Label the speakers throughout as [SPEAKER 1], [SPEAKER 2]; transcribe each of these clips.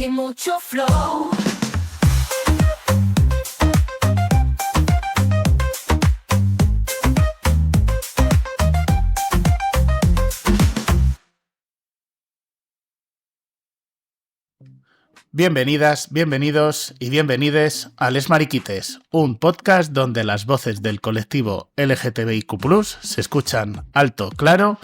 [SPEAKER 1] y mucho flow.
[SPEAKER 2] Bienvenidas, bienvenidos y bienvenides a Les Mariquites, un podcast donde las voces del colectivo LGTBIQ+, se escuchan alto, claro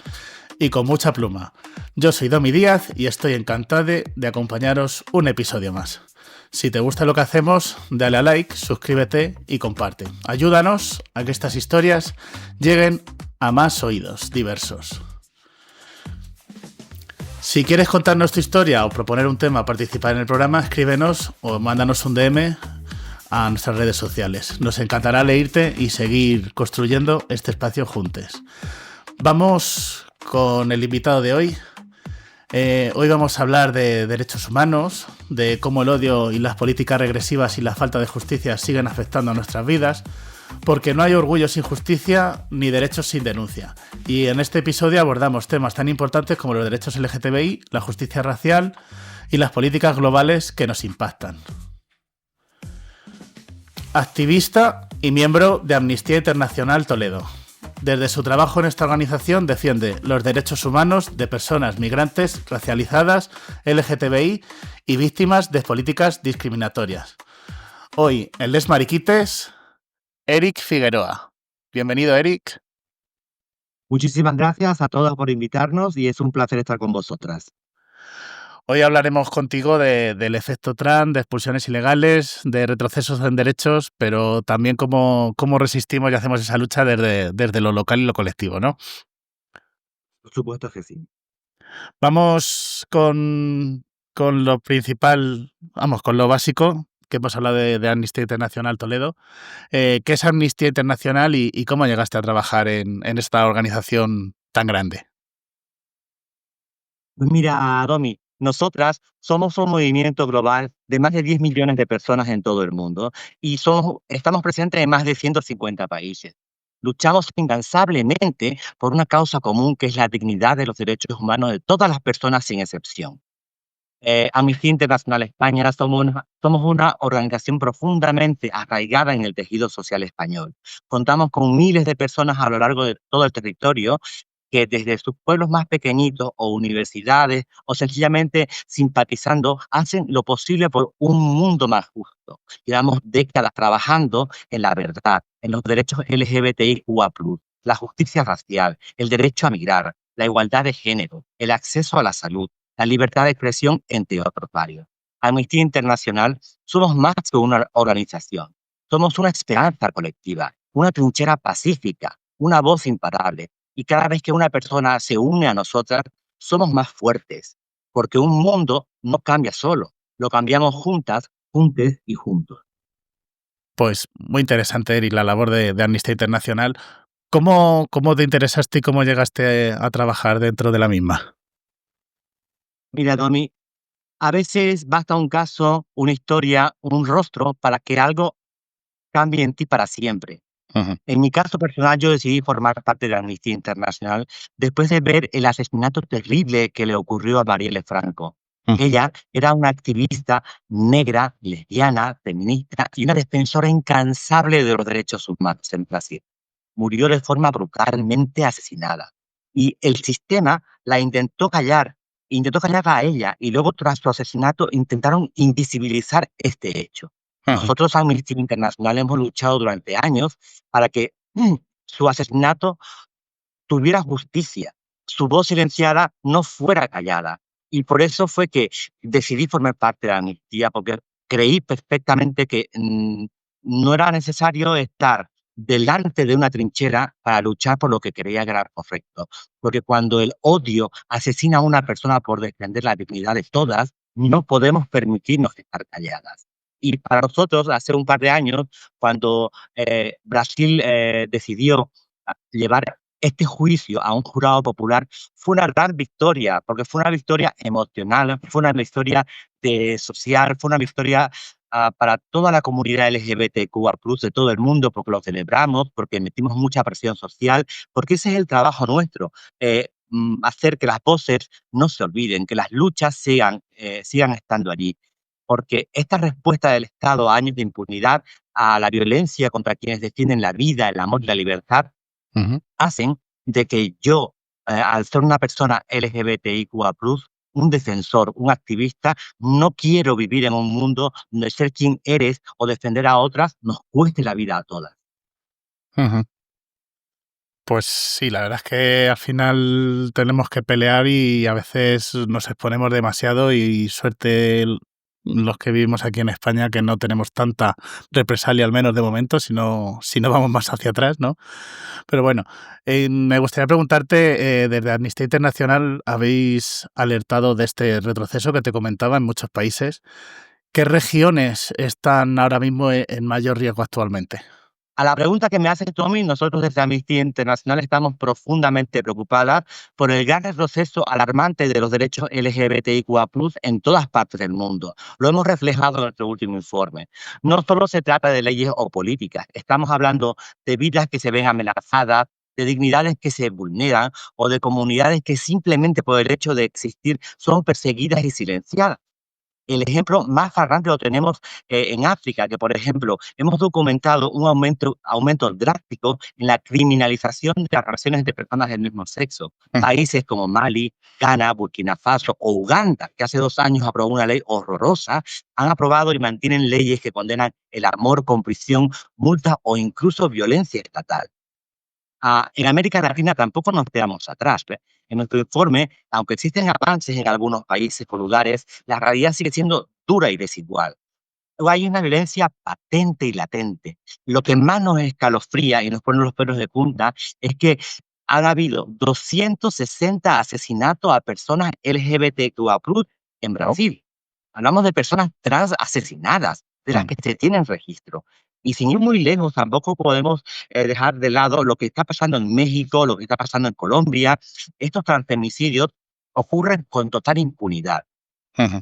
[SPEAKER 2] y con mucha pluma. Yo soy Domi Díaz y estoy encantado de acompañaros un episodio más. Si te gusta lo que hacemos, dale a like, suscríbete y comparte. Ayúdanos a que estas historias lleguen a más oídos diversos. Si quieres contarnos tu historia o proponer un tema a participar en el programa, escríbenos o mándanos un DM a nuestras redes sociales. Nos encantará leerte y seguir construyendo este espacio juntos. Vamos con el invitado de hoy. Hoy vamos a hablar de derechos humanos, de cómo el odio y las políticas regresivas y la falta de justicia siguen afectando a nuestras vidas, porque no hay orgullo sin justicia ni derechos sin denuncia. Y en este episodio abordamos temas tan importantes como los derechos LGTBI, la justicia racial y las políticas globales que nos impactan. Activista y miembro de Amnistía Internacional Toledo. Desde su trabajo en esta organización defiende los derechos humanos de personas migrantes, racializadas, LGTBI y víctimas de políticas discriminatorias. Hoy en Les Mariquites, Eric Figueroa. Bienvenido, Eric.
[SPEAKER 3] Muchísimas gracias a todos por invitarnos y es un placer estar con vosotras.
[SPEAKER 2] Hoy hablaremos contigo del efecto trans, de expulsiones ilegales, de retrocesos en derechos, pero también cómo resistimos y hacemos esa lucha desde lo local y lo colectivo, ¿no?
[SPEAKER 3] Por supuesto que sí.
[SPEAKER 2] Vamos con lo principal, con lo básico, que hemos hablado de Amnistía Internacional Toledo. ¿Qué es Amnistía Internacional y cómo llegaste a trabajar en esta organización tan grande?
[SPEAKER 3] Pues mira, Domi, nosotras somos un movimiento global de más de 10 millones de personas en todo el mundo y estamos presentes en más de 150 países. Luchamos incansablemente por una causa común que es la dignidad de los derechos humanos de todas las personas sin excepción. Amnistía Internacional España somos una organización profundamente arraigada en el tejido social español. Contamos con miles de personas a lo largo de todo el territorio que desde sus pueblos más pequeñitos o universidades o sencillamente simpatizando hacen lo posible por un mundo más justo. Llevamos décadas trabajando en la verdad, en los derechos LGBTIQA+, la justicia racial, el derecho a migrar, la igualdad de género, el acceso a la salud, la libertad de expresión, entre otros varios. Amnistía Internacional somos más que una organización. Somos una esperanza colectiva, una trinchera pacífica, una voz imparable. Y cada vez que una persona se une a nosotras, somos más fuertes. Porque un mundo no cambia solo. Lo cambiamos juntas, juntes y juntos.
[SPEAKER 2] Pues muy interesante, Eric, la labor de Amnistía Internacional. ¿Cómo te interesaste y cómo llegaste a trabajar dentro de la misma?
[SPEAKER 3] Mira, Domi, a veces basta un caso, una historia, un rostro para que algo cambie en ti para siempre.
[SPEAKER 2] Uh-huh.
[SPEAKER 3] En mi caso personal, yo decidí formar parte de Amnistía Internacional después de ver el asesinato terrible que le ocurrió a Marielle Franco.
[SPEAKER 2] Uh-huh.
[SPEAKER 3] Ella era una activista negra, lesbiana, feminista y una defensora incansable de los derechos humanos en Brasil. Murió de forma brutalmente asesinada. Y el sistema la intentó callar a ella y luego tras su asesinato intentaron invisibilizar este hecho.
[SPEAKER 2] Uh-huh.
[SPEAKER 3] Nosotros, Amnistía Internacional, hemos luchado durante años para que su asesinato tuviera justicia, su voz silenciada no fuera callada. Y por eso fue que decidí formar parte de la Amnistía, porque creí perfectamente que no era necesario estar delante de una trinchera para luchar por lo que creía que era correcto. Porque cuando el odio asesina a una persona por defender la dignidad de todas, no podemos permitirnos estar calladas. Y para nosotros, hace un par de años, cuando Brasil decidió llevar este juicio a un jurado popular, fue una gran victoria, porque fue una victoria emocional, fue una victoria social, fue una victoria para toda la comunidad LGBTQA+ de todo el mundo, porque lo celebramos, porque metimos mucha presión social, porque ese es el trabajo nuestro, hacer que las voces no se olviden, que las luchas sigan estando allí. porque esta respuesta del Estado a años de impunidad, a la violencia contra quienes defienden la vida, el amor y la libertad,
[SPEAKER 2] Ujú.
[SPEAKER 3] hacen de que yo, al ser una persona LGBTIQA+, un defensor, un activista, no quiero vivir en un mundo donde ser quien eres o defender a otras nos cueste la vida a todas.
[SPEAKER 2] Ujú. Pues sí, la verdad es que al final tenemos que pelear y a veces nos exponemos demasiado y suerte los que vivimos aquí en España que no tenemos tanta represalia, al menos de momento, si no vamos más hacia atrás, ¿no? Pero bueno, me gustaría preguntarte, desde Amnistía Internacional habéis alertado de este retroceso que te comentaba en muchos países. ¿Qué regiones están ahora mismo en mayor riesgo actualmente?
[SPEAKER 3] A la pregunta que me haces, Tommy, nosotros desde Amnistía Internacional estamos profundamente preocupadas por el gran retroceso alarmante de los derechos LGBTIQA+ en todas partes del mundo. Lo hemos reflejado en nuestro último informe. No solo se trata de leyes o políticas, estamos hablando de vidas que se ven amenazadas, de dignidades que se vulneran o de comunidades que simplemente por el hecho de existir son perseguidas y silenciadas. El ejemplo más flagrante lo tenemos en África, que por ejemplo hemos documentado un aumento drástico en la criminalización de las relaciones entre personas del mismo sexo. Países como Mali, Ghana, Burkina Faso o Uganda, que hace 2 años aprobó una ley horrorosa, han aprobado y mantienen leyes que condenan el amor con prisión, multa o incluso violencia estatal. En América Latina tampoco nos quedamos atrás. En nuestro informe, aunque existen avances en algunos países o lugares, la realidad sigue siendo dura y desigual. Hay una violencia patente y latente. Lo que más nos escalofría y nos pone los pelos de punta es que han habido 260 asesinatos a personas LGBTQA+ en Brasil. Hablamos de personas trans asesinadas, de las que se tienen registro. Y sin ir muy lejos, tampoco podemos dejar de lado lo que está pasando en México, lo que está pasando en Colombia. Estos transfeminicidios ocurren con total impunidad.
[SPEAKER 2] Ujú.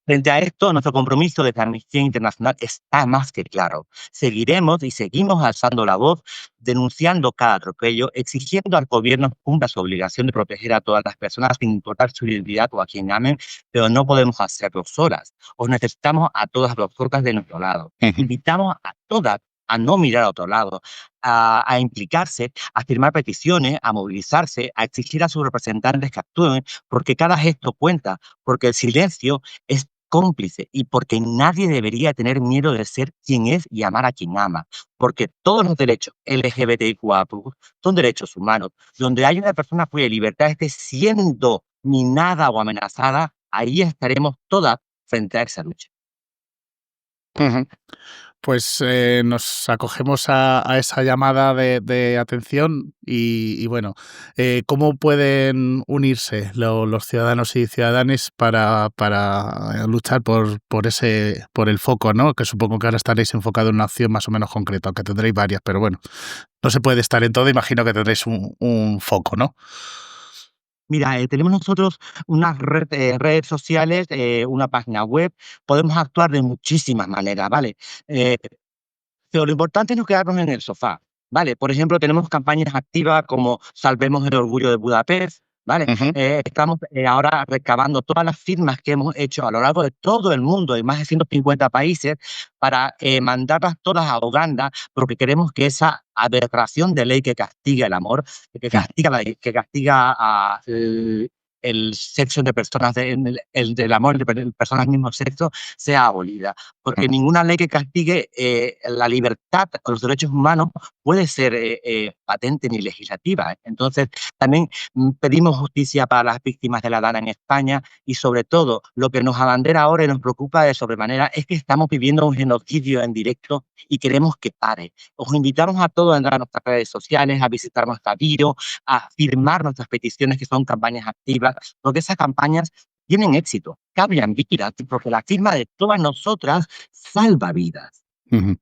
[SPEAKER 3] Frente a esto, nuestro compromiso desde Amnistía Internacional está más que claro. Seguiremos y seguimos alzando la voz, denunciando cada atropello, exigiendo al gobierno que cumpla su obligación de proteger a todas las personas sin importar su identidad o a quien amen, pero no podemos hacerlo solas. Os necesitamos a todas las fuerzas de nuestro lado.
[SPEAKER 2] Ujú.
[SPEAKER 3] Invitamos a todas a no mirar a otro lado, a implicarse, a firmar peticiones, a movilizarse, a exigir a sus representantes que actúen, porque cada gesto cuenta, porque el silencio es cómplice y porque nadie debería tener miedo de ser quien es y amar a quien ama, porque todos los derechos LGBTIQA+ son derechos humanos. Donde hay una persona cuya libertad esté siendo minada o amenazada, ahí estaremos todas frente a esa lucha.
[SPEAKER 2] Ujú. Pues nos acogemos a esa llamada de atención y bueno, ¿cómo pueden unirse los ciudadanos y ciudadanas para luchar por el foco, ¿no? Que supongo que ahora estaréis enfocados en una acción más o menos concreta, aunque tendréis varias, pero bueno, no se puede estar en todo, imagino que tendréis un foco, ¿no?
[SPEAKER 3] Mira, tenemos nosotros unas redes sociales, una página web, podemos actuar de muchísimas maneras, ¿vale? Eh, Pero lo importante es no quedarnos en el sofá, ¿vale? Por ejemplo, tenemos campañas activas como Salvemos el Orgullo de Budapest, ¿vale?
[SPEAKER 2] Ujú.
[SPEAKER 3] Estamos ahora recabando todas las firmas que hemos hecho a lo largo de todo el mundo, en más de 150 países, para mandarlas todas a Uganda, porque queremos que esa aberración de ley que castiga el amor, que castiga el sexo de personas, el del amor de personas del mismo sexo, sea abolida, porque
[SPEAKER 2] Ujú.
[SPEAKER 3] ninguna ley que castigue la libertad o los derechos humanos puede ser patente ni legislativa. Entonces, también pedimos justicia para las víctimas de la DANA en España y, sobre todo, lo que nos abandera ahora y nos preocupa de sobremanera es que estamos viviendo un genocidio en directo y queremos que pare. Os invitamos a todos a entrar a nuestras redes sociales, a visitar nuestra bio, a firmar nuestras peticiones, que son campañas activas, porque esas campañas tienen éxito, cambian vidas, porque la firma de todas nosotras salva vidas.
[SPEAKER 2] Ujú.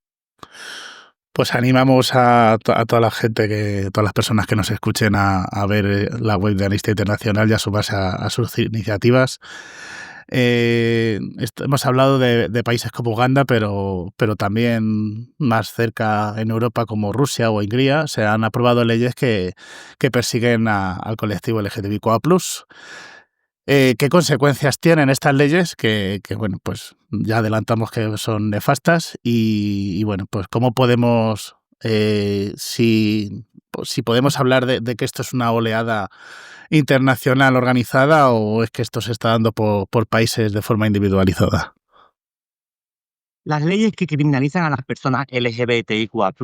[SPEAKER 2] Pues animamos a toda la gente, todas las personas que nos escuchen a ver la web de Amnistía Internacional y a sumarse a sus iniciativas. Hemos hablado de países como Uganda, pero también más cerca en Europa como Rusia o Hungría se han aprobado leyes que persiguen al colectivo LGTBIQA+. ¿Qué consecuencias tienen estas leyes? Bueno, pues ya adelantamos que son nefastas y bueno, pues cómo podemos, si podemos hablar de que esto es una oleada internacional organizada o es que esto se está dando por países de forma individualizada.
[SPEAKER 3] Las leyes que criminalizan a las personas LGBTIQA+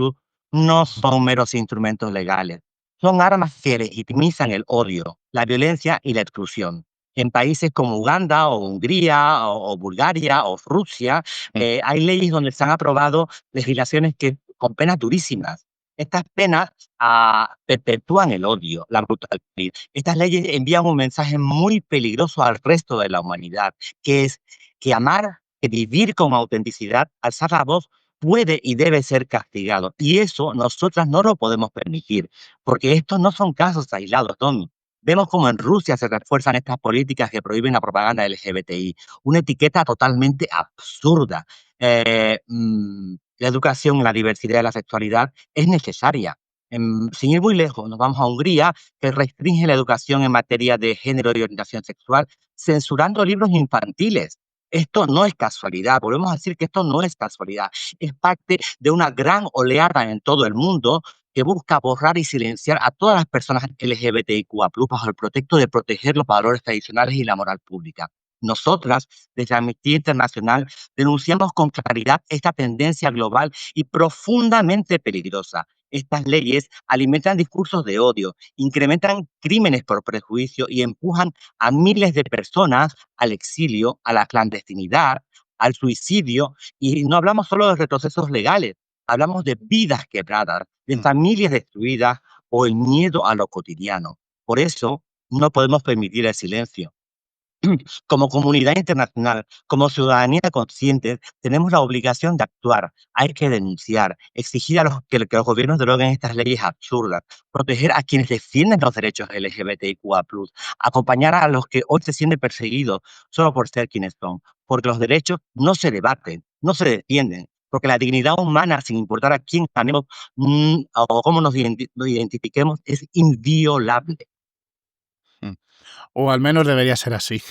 [SPEAKER 3] no son meros instrumentos legales, son armas que legitimizan el odio, la violencia y la exclusión. En países como Uganda o Hungría o Bulgaria o Rusia, hay leyes donde se han aprobado legislaciones que, con penas durísimas. Estas penas perpetúan el odio, la brutalidad. Estas leyes envían un mensaje muy peligroso al resto de la humanidad, que es que amar, que vivir con autenticidad, alzar la voz, puede y debe ser castigado. Y eso nosotras no lo podemos permitir, porque estos no son casos aislados, Tommy. Vemos como en Rusia se refuerzan estas políticas que prohíben la propaganda LGBTI, una etiqueta totalmente absurda. La educación en la diversidad de la sexualidad es necesaria. Sin ir muy lejos, nos vamos a Hungría, que restringe la educación en materia de género y orientación sexual, censurando libros infantiles. Esto no es casualidad, volvemos a decir que esto no es casualidad, es parte de una gran oleada en todo el mundo que busca borrar y silenciar a todas las personas LGBTIQA+ bajo el pretexto de proteger los valores tradicionales y la moral pública. Nosotras, desde Amnistía Internacional, denunciamos con claridad esta tendencia global y profundamente peligrosa. Estas leyes alimentan discursos de odio, incrementan crímenes por prejuicio y empujan a miles de personas al exilio, a la clandestinidad, al suicidio, y no hablamos solo de retrocesos legales, hablamos de vidas quebradas, de familias destruidas o el miedo a lo cotidiano. Por eso no podemos permitir el silencio. Como comunidad internacional, como ciudadanía consciente, tenemos la obligación de actuar. Hay que denunciar, exigir a que los gobiernos deroguen estas leyes absurdas, proteger a quienes defienden los derechos LGBTIQA+, acompañar a los que hoy se sienten perseguidos solo por ser quienes son, porque los derechos no se debaten, no se defienden, porque la dignidad humana, sin importar a quién amemos o cómo nos identifiquemos, es inviolable.
[SPEAKER 2] O al menos debería ser así.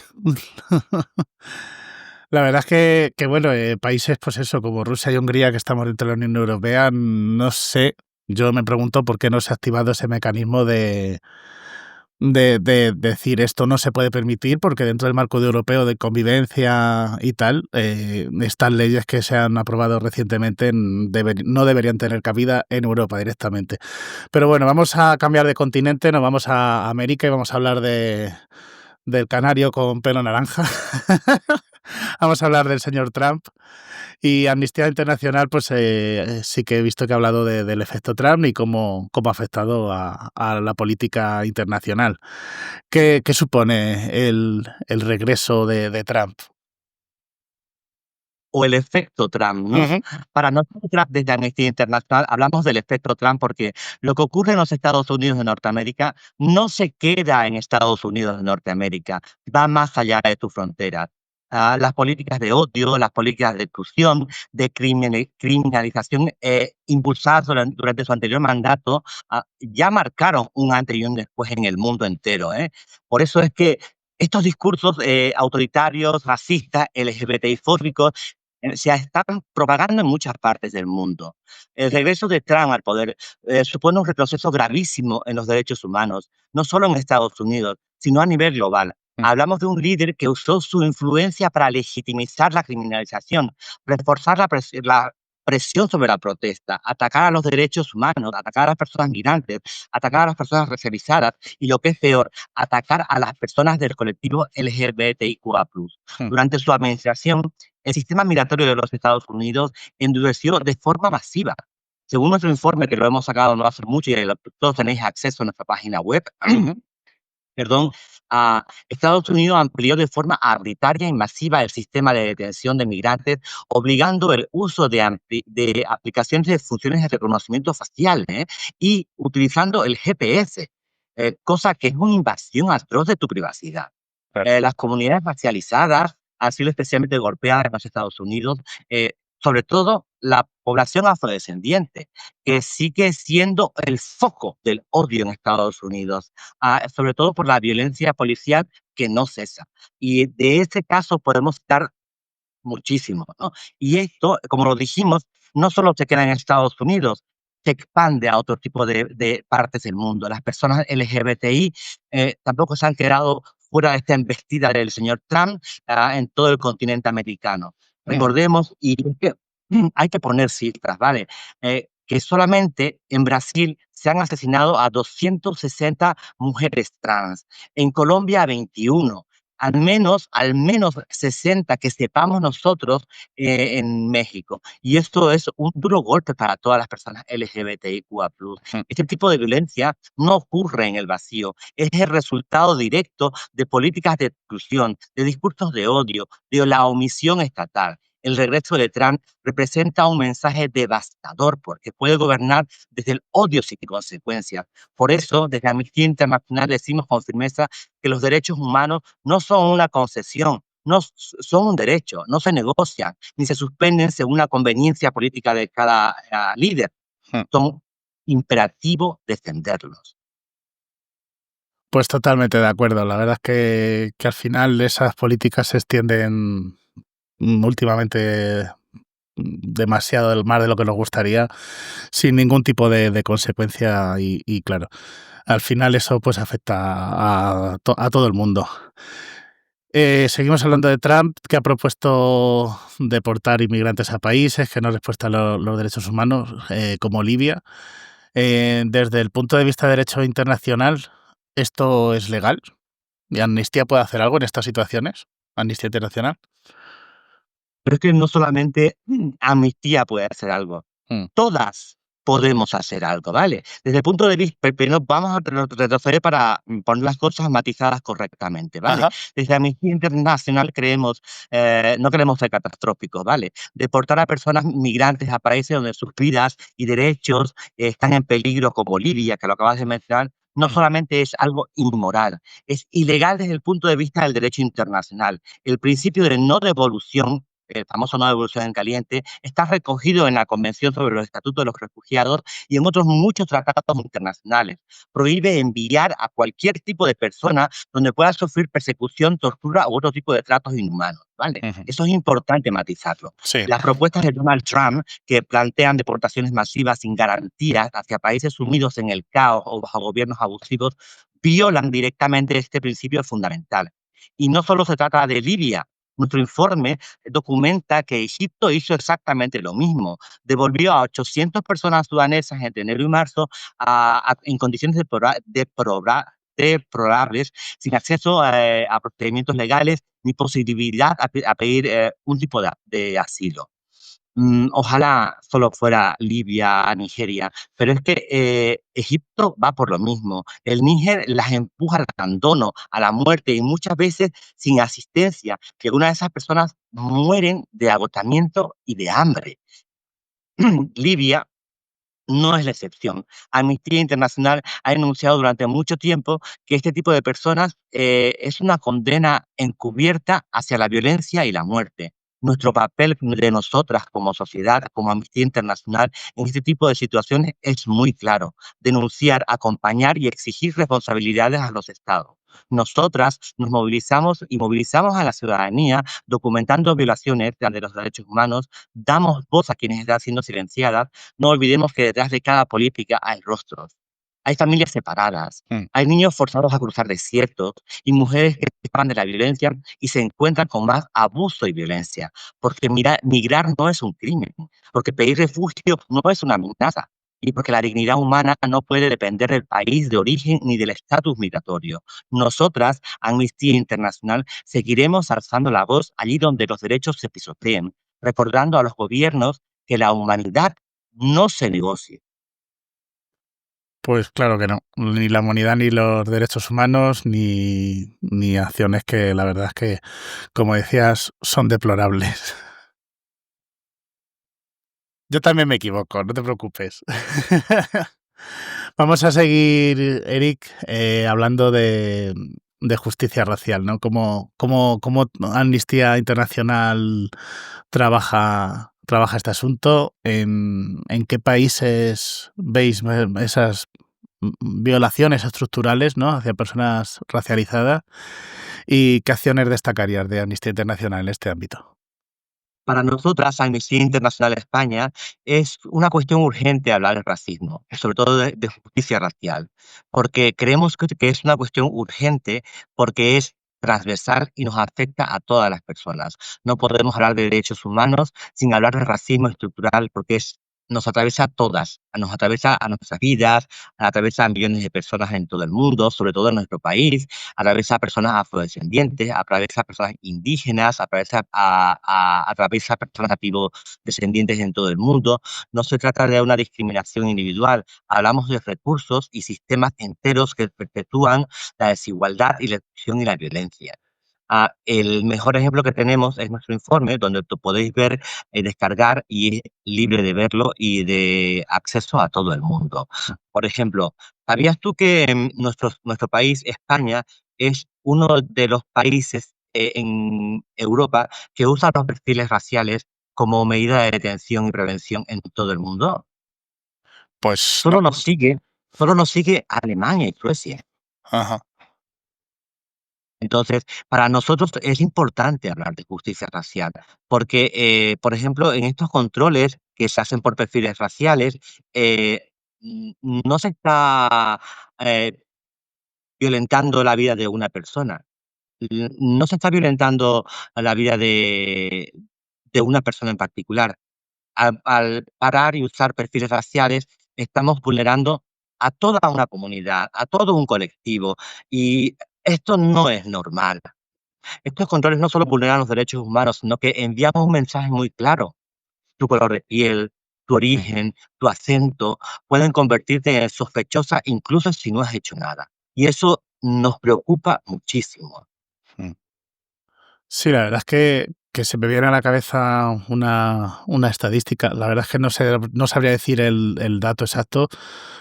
[SPEAKER 2] La verdad es que bueno, países, pues eso, como Rusia y Hungría, que estamos dentro de la Unión Europea, no sé, yo me pregunto por qué no se ha activado ese mecanismo de decir esto no se puede permitir, porque dentro del marco europeo de convivencia y tal, estas leyes que se han aprobado recientemente no deberían tener cabida en Europa directamente. Pero bueno, vamos a cambiar de continente, nos vamos a América y vamos a hablar del canario con pelo naranja. Vamos a hablar del señor Trump. Y Amnistía Internacional, pues sí que he visto que ha hablado del efecto Trump y cómo ha afectado a la política internacional. ¿Qué supone el regreso de Trump?
[SPEAKER 3] O el efecto Trump, ¿no?
[SPEAKER 2] Ujú.
[SPEAKER 3] Para nosotras, desde Amnistía Internacional, hablamos del efecto Trump porque lo que ocurre en los Estados Unidos de Norteamérica no se queda en Estados Unidos de Norteamérica, va más allá de sus fronteras. Las políticas de odio, las políticas de exclusión, de criminalización impulsadas durante su anterior mandato, ya marcaron un antes y un después en el mundo entero, ¿eh? Por eso es que estos discursos autoritarios, racistas, LGBTI-fóbicos, se están propagando en muchas partes del mundo. El regreso de Trump al poder supone un retroceso gravísimo en los derechos humanos, no solo en Estados Unidos, sino a nivel global. Hablamos de un líder que usó su influencia para legitimizar la criminalización, reforzar la presión sobre la protesta, atacar a los derechos humanos, atacar a las personas migrantes, atacar a las personas racializadas y, lo que es peor, atacar a las personas del colectivo LGBTIQA+. Durante su administración, el sistema migratorio de los Estados Unidos endureció de forma masiva. Según nuestro informe, que lo hemos sacado no hace mucho y todos tenéis acceso a nuestra página web, perdón, Estados Unidos amplió de forma arbitraria y masiva el sistema de detención de migrantes, obligando el uso de aplicaciones de funciones de reconocimiento facial y utilizando el GPS, cosa que es una invasión atroz de tu privacidad. Las comunidades racializadas han sido especialmente golpeadas en los Estados Unidos, sobre todo la población afrodescendiente, que sigue siendo el foco del odio en Estados Unidos, sobre todo por la violencia policial que no cesa. Y de ese caso podemos dar muchísimo, ¿no? Y esto, como lo dijimos, no solo se queda en Estados Unidos, se expande a otro tipo de partes del mundo. Las personas LGBTI tampoco se han quedado fuera de esta embestida del señor Trump en todo el continente americano.
[SPEAKER 2] Mm.
[SPEAKER 3] Recordemos, y es que hay que poner cifras, ¿vale? Que solamente en Brasil se han asesinado a 260 mujeres trans, en Colombia a 21, al menos 60 que sepamos nosotros en México. Y esto es un duro golpe para todas las personas LGBTIQA+.
[SPEAKER 2] Mm.
[SPEAKER 3] Este tipo de violencia no ocurre en el vacío, es el resultado directo de políticas de exclusión, de discursos de odio, de la omisión estatal. El regreso de Trump representa un mensaje devastador porque puede gobernar desde el odio sin consecuencias. Por eso, desde Amnistía Internacional decimos con firmeza que los derechos humanos no son una concesión, no son un derecho, no se negocian ni se suspenden según la conveniencia política de cada líder.
[SPEAKER 2] Mm.
[SPEAKER 3] Son imperativo defenderlos.
[SPEAKER 2] Pues totalmente de acuerdo. La verdad es que al final esas políticas se extienden últimamente demasiado más de lo que nos gustaría, sin ningún tipo de consecuencia y claro, al final eso pues afecta a todo el mundo. Seguimos hablando de Trump, que ha propuesto deportar inmigrantes a países que no respetan los derechos humanos, como Libia. Desde el punto de vista de derecho internacional, ¿esto es legal? ¿Y Amnistía puede hacer algo en estas situaciones? ¿Amnistía Internacional?
[SPEAKER 3] Pero es que no solamente Amnistía puede hacer algo,
[SPEAKER 2] Mm.
[SPEAKER 3] todas podemos hacer algo, ¿vale? Desde el punto de vista, pero vamos a retroceder para poner las cosas matizadas correctamente, ¿vale?
[SPEAKER 2] Ajá.
[SPEAKER 3] Desde Amnistía Internacional creemos, no queremos ser catastróficos, ¿vale? Deportar a personas migrantes a países donde sus vidas y derechos están en peligro, como Libia, que lo acabas de mencionar, no
[SPEAKER 2] Mm.
[SPEAKER 3] solamente es algo inmoral, es ilegal desde el punto de vista del derecho internacional. El principio de no devolución, el famoso no devolución en caliente, está recogido en la Convención sobre los Estatutos de los Refugiados y en otros muchos tratados internacionales. Prohíbe enviar a cualquier tipo de persona donde pueda sufrir persecución, tortura u otro tipo de tratos inhumanos, ¿vale?
[SPEAKER 2] Ujú.
[SPEAKER 3] Eso es importante matizarlo.
[SPEAKER 2] Sí.
[SPEAKER 3] Las propuestas de Donald Trump, que plantean deportaciones masivas sin garantías hacia países sumidos en el caos o bajo gobiernos abusivos, violan directamente este principio fundamental. Y no solo se trata de Libia. Nuestro informe documenta que Egipto hizo exactamente lo mismo. Devolvió a 800 personas sudanesas entre enero y marzo en condiciones deplorables, sin acceso a procedimientos legales ni posibilidad a pedir un tipo de asilo. Ojalá solo fuera Libia, Nigeria, pero es que Egipto va por lo mismo. El Níger las empuja al abandono, a la muerte y muchas veces sin asistencia, que algunas de esas personas mueren de agotamiento y de hambre. Libia no es la excepción. Amnistía Internacional ha denunciado durante mucho tiempo que este tipo de personas es una condena encubierta hacia la violencia y la muerte. Nuestro papel de nosotras como sociedad, como Amnistía Internacional, en este tipo de situaciones es muy claro. Denunciar, acompañar y exigir responsabilidades a los estados. Nosotras nos movilizamos y movilizamos a la ciudadanía documentando violaciones de los derechos humanos, damos voz a quienes están siendo silenciadas. No olvidemos que detrás de cada política hay rostros. Hay familias separadas,
[SPEAKER 2] Mm.
[SPEAKER 3] hay niños forzados a cruzar desiertos y mujeres que escapan de la violencia y se encuentran con más abuso y violencia. Porque migrar no es un crimen, porque pedir refugio no es una amenaza y porque la dignidad humana no puede depender del país de origen ni del estatus migratorio. Nosotras, Amnistía Internacional, seguiremos alzando la voz allí donde los derechos se pisoteen, recordando a los gobiernos que la humanidad no se negocia.
[SPEAKER 2] Pues claro que no. Ni la humanidad, ni los derechos humanos, ni acciones que la verdad es que, como decías, son deplorables. Yo también me equivoco, no te preocupes. Vamos a seguir, Eric, hablando de justicia racial, ¿no? ¿Cómo Amnistía Internacional trabaja este asunto? ¿En qué países veis esas violaciones estructurales, ¿no?, hacia personas racializadas. ¿Y qué acciones destacarías de Amnistía Internacional en este ámbito?
[SPEAKER 3] Para nosotras, Amnistía Internacional España, es una cuestión urgente hablar de racismo, sobre todo de justicia racial, porque creemos que es una cuestión urgente porque es transversal y nos afecta a todas las personas. No podemos hablar de derechos humanos sin hablar de racismo estructural porque nos atraviesa a todas, nos atraviesa a nuestras vidas, atraviesa a millones de personas en todo el mundo, sobre todo en nuestro país, atraviesa a personas afrodescendientes, atraviesa a personas indígenas, atraviesa a personas descendientes en todo el mundo. No se trata de una discriminación individual, hablamos de recursos y sistemas enteros que perpetúan la desigualdad y la exclusión y la violencia. El mejor ejemplo que tenemos es nuestro informe, donde tú podéis ver, descargar y es libre de verlo y de acceso a todo el mundo. Por ejemplo, ¿sabías tú que nuestro país, España, es uno de los países en Europa que usa los perfiles raciales como medida de detención y prevención en todo el mundo?
[SPEAKER 2] Pues no.
[SPEAKER 3] Solo nos sigue, solo nos sigue Alemania y Suecia.
[SPEAKER 2] Ajá.
[SPEAKER 3] Entonces, para nosotros es importante hablar de justicia racial, porque, por ejemplo, en estos controles que se hacen por perfiles raciales, no se está eh, violentando la vida de una persona. No se está violentando la vida de una persona en particular. Al parar y usar perfiles raciales, estamos vulnerando a toda una comunidad, a todo un colectivo, y esto no es normal. Estos controles no solo vulneran los derechos humanos, sino que enviamos un mensaje muy claro. Tu color de piel, tu origen, tu acento pueden convertirte en sospechosa incluso si no has hecho nada. Y eso nos preocupa muchísimo.
[SPEAKER 2] Mm. Sí, la verdad es que se me viene a la cabeza una estadística. La verdad es que no sabría decir el dato exacto,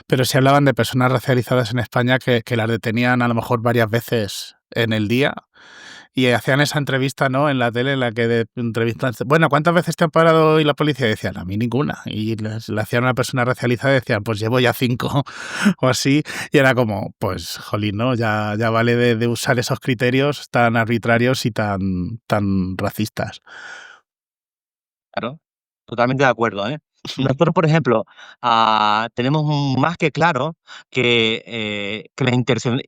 [SPEAKER 2] pero sí hablaban de personas racializadas en España que las detenían a lo mejor varias veces en el día y hacían esa entrevista, ¿no?, en la tele en la que entrevistan, bueno, ¿cuántas veces te han parado hoy la policía? Y decían, a mí ninguna. Y le hacían a una persona racializada y decían, pues llevo ya 5 o así. Y era como, pues, jolín, ¿no? Ya vale de usar esos criterios tan arbitrarios y tan racistas.
[SPEAKER 3] Claro, totalmente de acuerdo, ¿eh? Nosotros, por ejemplo, tenemos más que claro que la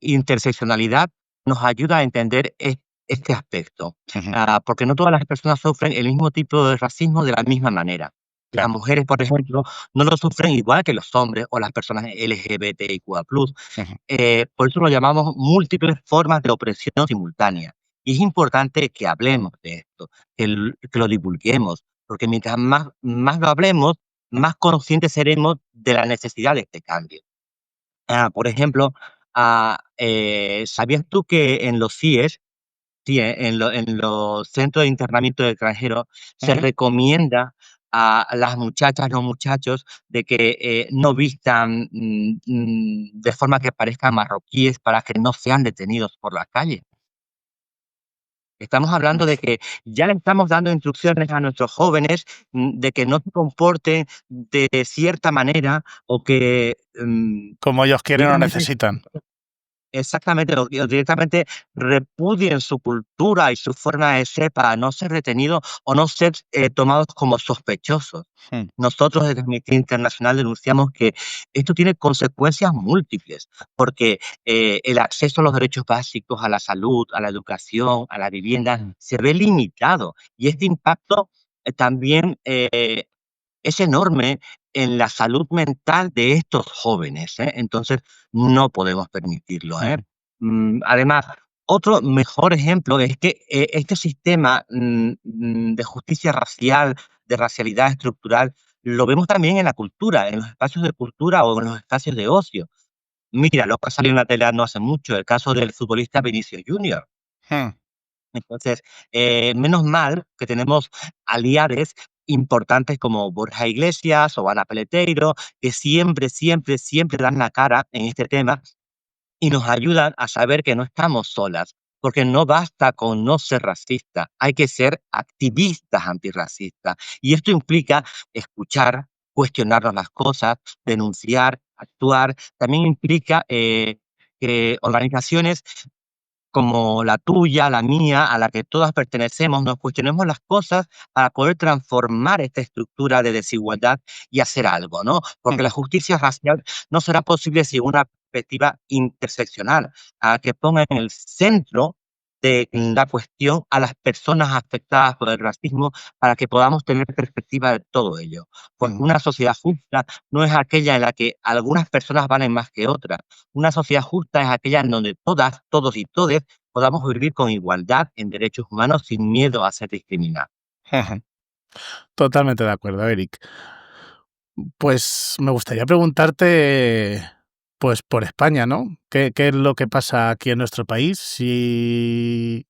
[SPEAKER 3] interseccionalidad nos ayuda a entender este aspecto,
[SPEAKER 2] Ujú,
[SPEAKER 3] porque no todas las personas sufren el mismo tipo de racismo de la misma manera. Las
[SPEAKER 2] claro.
[SPEAKER 3] mujeres, por ejemplo, no lo sufren igual que los hombres o las personas LGBTIQ+.
[SPEAKER 2] Ujú,
[SPEAKER 3] Por eso lo llamamos múltiples formas de opresión simultánea. Y es importante que hablemos de esto, que lo divulguemos, porque mientras más lo hablemos, más conscientes seremos de la necesidad de este cambio. Por ejemplo, ¿sabías tú que en los CIES, sí, en los centros de internamiento de extranjeros, se
[SPEAKER 2] ujú.
[SPEAKER 3] recomienda a las muchachas, los muchachos, de que no vistan de forma que parezcan marroquíes para que no sean detenidos por la calle? Estamos hablando de que ya le estamos dando instrucciones a nuestros jóvenes, de que no se comporten de cierta manera o que,
[SPEAKER 2] Como ellos quieren o
[SPEAKER 3] directamente
[SPEAKER 2] necesitan.
[SPEAKER 3] exactamente, o directamente repudien su cultura y su forma de ser para no ser retenidos o no ser, tomados como sospechosos.
[SPEAKER 2] Mm,
[SPEAKER 3] Nosotros desde Amnistía Internacional denunciamos que esto tiene consecuencias múltiples, porque, el acceso a los derechos básicos, a la salud, a la educación, a la vivienda, se ve limitado. Y este impacto, también, es enorme en la salud mental de estos jóvenes, ¿eh? Entonces, no podemos permitirlo, ¿eh?
[SPEAKER 2] ujú.
[SPEAKER 3] Además, otro mejor ejemplo es que, este sistema, de justicia racial, de racialidad estructural, lo vemos también en la cultura, en los espacios de cultura o en los espacios de ocio. Mira, lo que ha salido en la tele no hace mucho, el caso del futbolista Vinicius Junior.
[SPEAKER 2] Mm.
[SPEAKER 3] Entonces, menos mal que tenemos aliados importantes como Borja Iglesias o Ana Peleteiro, que siempre, siempre, siempre dan la cara en este tema y nos ayudan a saber que no estamos solas, porque no basta con no ser racista, hay que ser activistas antirracistas. Y esto implica escuchar, cuestionarnos las cosas, denunciar, actuar. También implica que organizaciones como la tuya, la mía, a la que todas pertenecemos, nos cuestionemos las cosas para poder transformar esta estructura de desigualdad y hacer algo, ¿no?
[SPEAKER 2] Mm.
[SPEAKER 3] Porque la justicia racial no será posible sin una perspectiva interseccional, que ponga en el centro de la cuestión a las personas afectadas por el racismo para que podamos tener perspectiva de todo ello. Porque
[SPEAKER 2] Mm.
[SPEAKER 3] una sociedad justa no es aquella en la que algunas personas valen más que otras. Una sociedad justa es aquella en donde todas, todos y todes podamos vivir con igualdad en derechos humanos sin miedo a ser discriminados.
[SPEAKER 2] Totalmente de acuerdo, Eric. Pues me gustaría preguntarte, pues por España, ¿no? ¿Qué es lo que pasa aquí en nuestro país? Si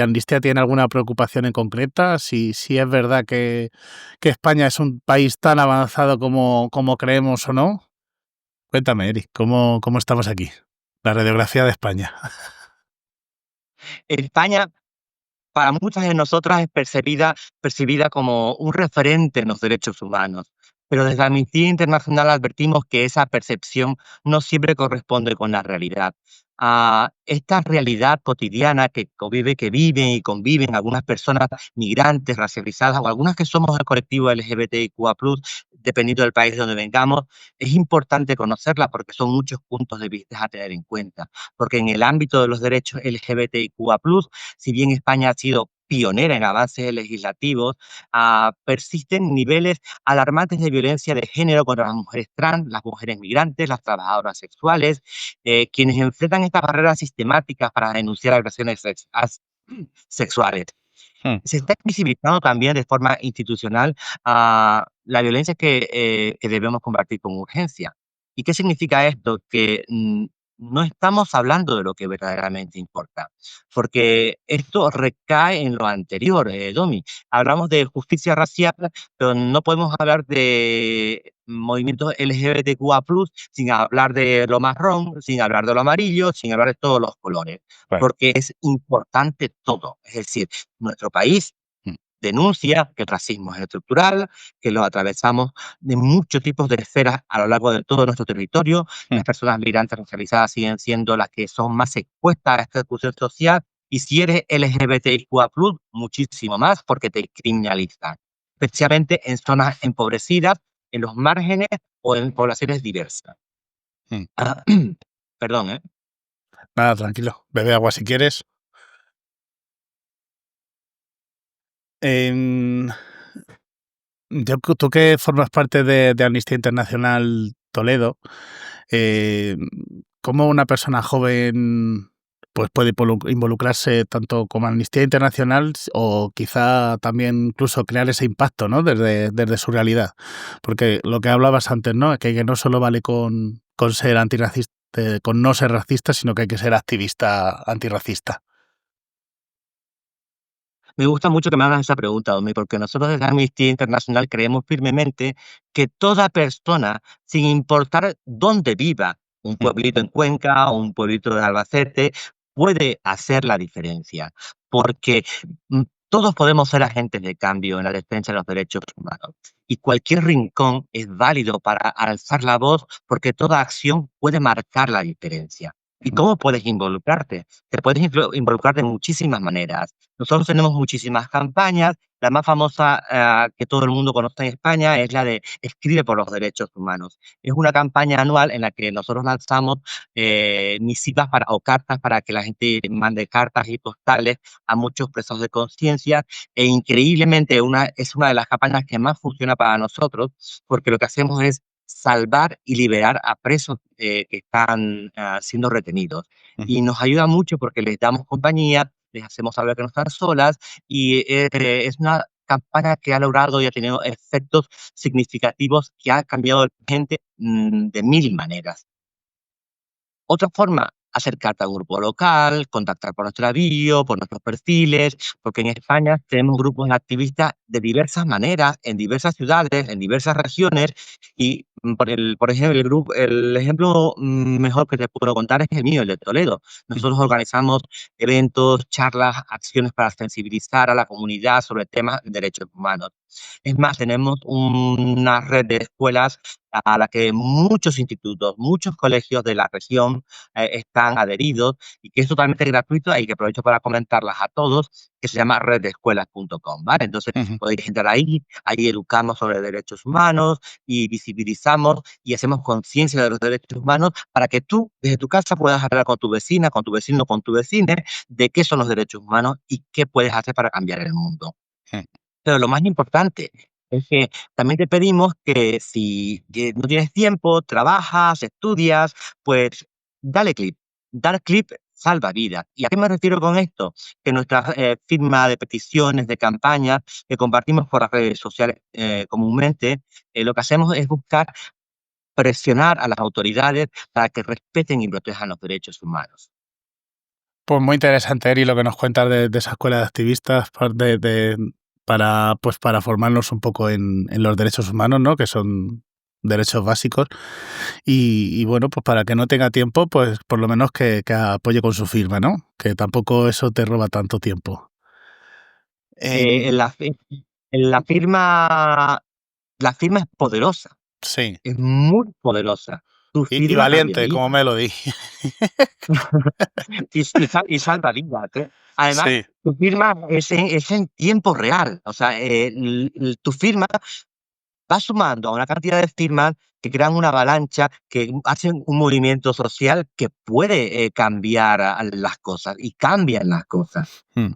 [SPEAKER 2] Amnistía tiene alguna preocupación en concreta, si es verdad que España es un país tan avanzado como creemos o no. Cuéntame, Eric, ¿cómo estamos aquí? La radiografía de España.
[SPEAKER 3] España, para muchas de nosotras, es percibida como un referente en los derechos humanos. Pero desde Amnistía Internacional advertimos que esa percepción no siempre corresponde con la realidad. Esta realidad cotidiana que viven y conviven algunas personas migrantes, racializadas o algunas que somos del colectivo LGBTIQA+, dependiendo del país de donde vengamos, es importante conocerla porque son muchos puntos de vista a tener en cuenta. Porque en el ámbito de los derechos LGBTIQA+, si bien España ha sido pionera en avances legislativos, persisten niveles alarmantes de violencia de género contra las mujeres trans, las mujeres migrantes, las trabajadoras sexuales, quienes enfrentan estas barreras sistemáticas para denunciar agresiones sexuales.
[SPEAKER 2] Mm.
[SPEAKER 3] Se está visibilizando también de forma institucional la violencia que debemos combatir con urgencia. ¿Y qué significa esto? Que no estamos hablando de lo que verdaderamente importa, porque esto recae en lo anterior, Domi. Hablamos de justicia racial, pero no podemos hablar de movimientos LGBTQA+, sin hablar de lo marrón, sin hablar de lo amarillo, sin hablar de todos los colores,
[SPEAKER 2] Claro.
[SPEAKER 3] porque es importante todo. Es decir, nuestro país
[SPEAKER 2] Mm.
[SPEAKER 3] denuncia que el racismo es estructural, que lo atravesamos de muchos tipos de esferas a lo largo de todo nuestro territorio.
[SPEAKER 2] Mm.
[SPEAKER 3] Las personas migrantes racializadas siguen siendo las que son más expuestas a esta exclusión social, y si eres LGBTIQA+, muchísimo más, porque te criminalizan, especialmente en zonas empobrecidas, en los márgenes o en poblaciones diversas.
[SPEAKER 2] Mm.
[SPEAKER 3] Perdón, ¿eh?
[SPEAKER 2] Nada, tranquilo. Bebe agua si quieres. En- tú que formas parte de Amnistía Internacional Toledo, eh, ¿cómo una persona joven pues puede involucrarse tanto como Amnistía Internacional o quizá también incluso crear ese impacto, ¿no? Desde su realidad? Porque lo que hablabas antes, ¿no? Que no solo vale con ser antirracista, con no ser racista, sino que hay que ser activista antirracista.
[SPEAKER 3] Me gusta mucho que me hagas esa pregunta, Domi, porque nosotros desde Amnistía Internacional creemos firmemente que toda persona, sin importar dónde viva, un
[SPEAKER 2] Mm.
[SPEAKER 3] pueblito en Cuenca o un pueblito de Albacete, puede hacer la diferencia, porque todos podemos ser agentes de cambio en la defensa de los derechos humanos. Y cualquier rincón es válido para alzar la voz, porque toda acción puede marcar la diferencia. ¿Y
[SPEAKER 2] Mm.
[SPEAKER 3] cómo puedes involucrarte? Te puedes involucrar de muchísimas maneras. Nosotros tenemos muchísimas campañas. La más famosa que todo el mundo conoce en España es la de Escribe por los Derechos Humanos. Es una campaña anual en la que nosotros lanzamos misivas o cartas para que la gente mande cartas y postales a muchos presos de conciencia. E increíblemente es una de las campañas que más funciona para nosotros, porque lo que hacemos es salvar y liberar a presos que están siendo retenidos.
[SPEAKER 2] Ujú.
[SPEAKER 3] Y nos ayuda mucho porque les damos compañía, les hacemos saber que no están solas, y es una campaña que ha logrado y ha tenido efectos significativos que ha cambiado a la gente de mil maneras. Otra forma, acercarte a un grupo local, contactar por nuestra bio, por nuestros perfiles, porque en España tenemos grupos de activistas de diversas maneras, en diversas ciudades, en diversas regiones, y por ejemplo, el ejemplo mejor que te puedo contar es el mío, el de Toledo.
[SPEAKER 2] Mm.
[SPEAKER 3] Nosotros organizamos eventos, charlas, acciones para sensibilizar a la comunidad sobre temas de derechos humanos. Es más, tenemos una red de escuelas a la que muchos institutos, muchos colegios de la región están adheridos y que es totalmente gratuito y que aprovecho para comentarlas a todos, que se llama reddescuelas.com, ¿vale? Entonces
[SPEAKER 2] Ujú.
[SPEAKER 3] podéis entrar ahí educamos sobre derechos humanos y visibilizamos y hacemos conciencia de los derechos humanos para que tú desde tu casa puedas hablar con tu vecina, con tu vecino, con tu vecina de qué son los derechos humanos y qué puedes hacer para cambiar el mundo.
[SPEAKER 2] Mm.
[SPEAKER 3] Pero lo más importante es que también te pedimos que si que no tienes tiempo, trabajas, estudias, pues dale clip. Dar clip salva vidas. ¿Y a qué me refiero con esto? Que nuestra firma de peticiones, de campañas que compartimos por las redes sociales comúnmente, lo que hacemos es buscar presionar a las autoridades para que respeten y protejan los derechos humanos.
[SPEAKER 2] Pues muy interesante, Eri, lo que nos cuentas de esa escuela de activistas pues para formarnos un poco en los derechos humanos, ¿no? Que son derechos básicos. Y bueno, pues para que no tenga tiempo, pues por lo menos que apoye con su firma, ¿no? Que tampoco eso te roba tanto tiempo.
[SPEAKER 3] Eh, la, fi- la firma, la firma es poderosa.
[SPEAKER 2] Sí.
[SPEAKER 3] Es muy poderosa. Tu
[SPEAKER 2] Y
[SPEAKER 3] firma cambia
[SPEAKER 2] valiente, como
[SPEAKER 3] vidas
[SPEAKER 2] Melody.
[SPEAKER 3] y salva vidas, ¿eh? Además,
[SPEAKER 2] Sí.
[SPEAKER 3] tu firma es en tiempo real. O sea, tu firma va sumando a una cantidad de firmas que crean una avalancha, que hacen un movimiento social que puede cambiar las cosas y cambian las cosas.
[SPEAKER 2] Mm.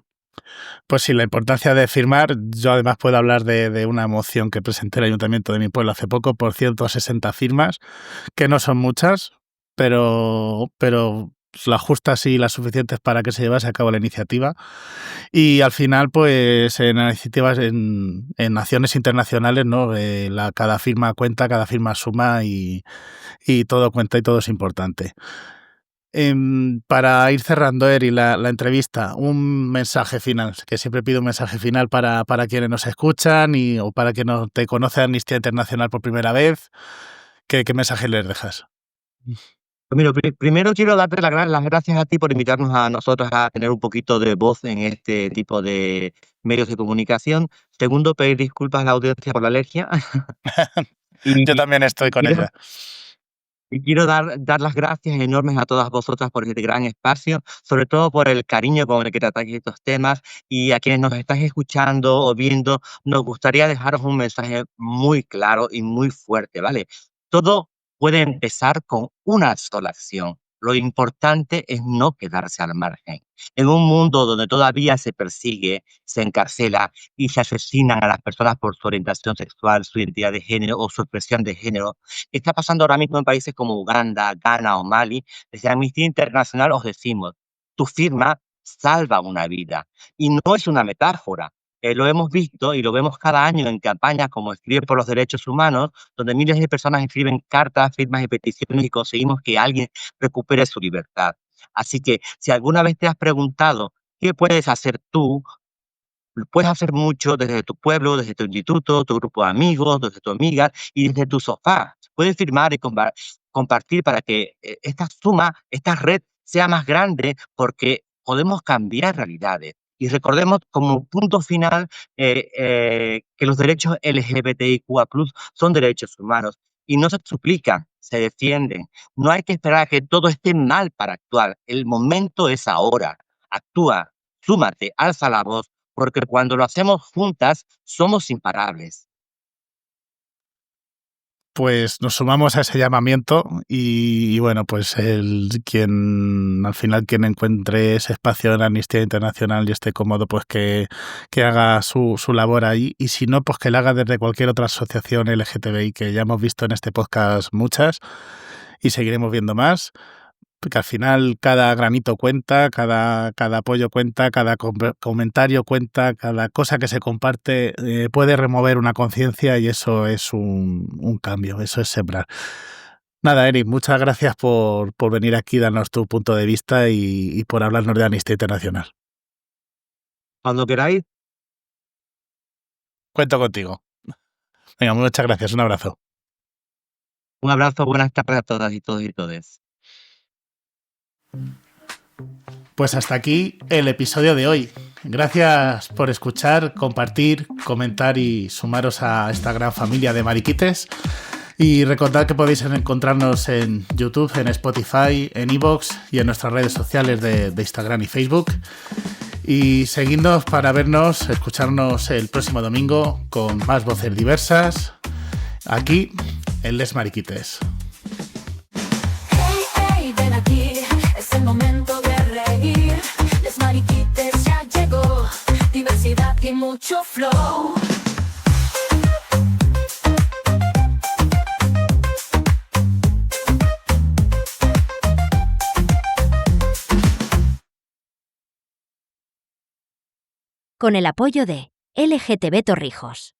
[SPEAKER 2] Pues sí, la importancia de firmar. Yo además puedo hablar de una moción que presenté el ayuntamiento de mi pueblo hace poco por 160 firmas, que no son muchas, pero las justas y las suficientes para que se llevase a cabo la iniciativa. Y al final, pues en iniciativas, en acciones internacionales, ¿no? Cada firma cuenta, cada firma suma y todo cuenta y todo es importante. Para ir cerrando, Eri, la entrevista, un mensaje final, que siempre pido un mensaje final para quienes nos escuchan o para quien no te conoce Amnistía Internacional por primera vez. ¿Qué mensaje les dejas?
[SPEAKER 3] Pues mira, primero quiero darte las gracias a ti por invitarnos a nosotros a tener un poquito de voz en este tipo de medios de comunicación. Segundo, pedir disculpas a la audiencia por la alergia.
[SPEAKER 2] Yo
[SPEAKER 3] Y,
[SPEAKER 2] también estoy
[SPEAKER 3] y
[SPEAKER 2] con
[SPEAKER 3] quiero,
[SPEAKER 2] ella.
[SPEAKER 3] y quiero dar las gracias enormes a todas vosotras por este gran espacio, sobre todo por el cariño con el que tratáis estos temas y a quienes nos estáis escuchando o viendo, nos gustaría dejaros un mensaje muy claro y muy fuerte, ¿vale? Todo puede empezar con una sola acción. Lo importante es no quedarse al margen. En un mundo donde todavía se persigue, se encarcela y se asesinan a las personas por su orientación sexual, su identidad de género o su expresión de género, está pasando ahora mismo en países como Uganda, Ghana o Mali. Desde Amnistía Internacional os decimos, tu firma salva una vida. Y no es una metáfora. Lo hemos visto y lo vemos cada año en campañas como Escribe por los Derechos Humanos, donde miles de personas escriben cartas, firmas y peticiones y conseguimos que alguien recupere su libertad. Así que si alguna vez te has preguntado qué puedes hacer tú, puedes hacer mucho desde tu pueblo, desde tu instituto, tu grupo de amigos, desde tu amiga y desde tu sofá. Puedes firmar y compartir para que esta suma, esta red sea más grande porque podemos cambiar realidades. Y recordemos como punto final que los derechos LGBTIQA+ son derechos humanos y no se suplican, se defienden. No hay que esperar a que todo esté mal para actuar. El momento es ahora. Actúa, súmate, alza la voz porque cuando lo hacemos juntas somos imparables.
[SPEAKER 2] Pues nos sumamos a ese llamamiento y bueno, pues al final quien encuentre ese espacio en Amnistía Internacional y esté cómodo, pues que haga su labor ahí y si no, pues que la haga desde cualquier otra asociación LGTBI que ya hemos visto en este podcast muchas y seguiremos viendo más. Porque al final cada granito cuenta, cada apoyo cuenta, cada comentario cuenta, cada cosa que se comparte puede remover una conciencia y eso es un cambio, eso es sembrar. Nada, Eric, muchas gracias por venir aquí, darnos tu punto de vista y por hablarnos de Amnistía Internacional.
[SPEAKER 3] Cuando queráis,
[SPEAKER 2] Cuento contigo. Venga, muchas gracias, un abrazo.
[SPEAKER 3] un abrazo, buenas tardes a todas y todos y todes.
[SPEAKER 2] Pues hasta aquí el episodio de hoy. Gracias por escuchar, compartir, comentar y sumaros a esta gran familia de mariquites. Y recordad que podéis encontrarnos en YouTube, en Spotify, en iVoox y en nuestras redes sociales de Instagram y Facebook. Y seguidnos para vernos, escucharnos el próximo domingo con más voces diversas, aquí en Les Mariquites.
[SPEAKER 1] Hey, hey, ven aquí, es el momento de reír. Les Mariquites ya llegó, diversidad y mucho flow.
[SPEAKER 4] Con el apoyo de LGTB Torrijos.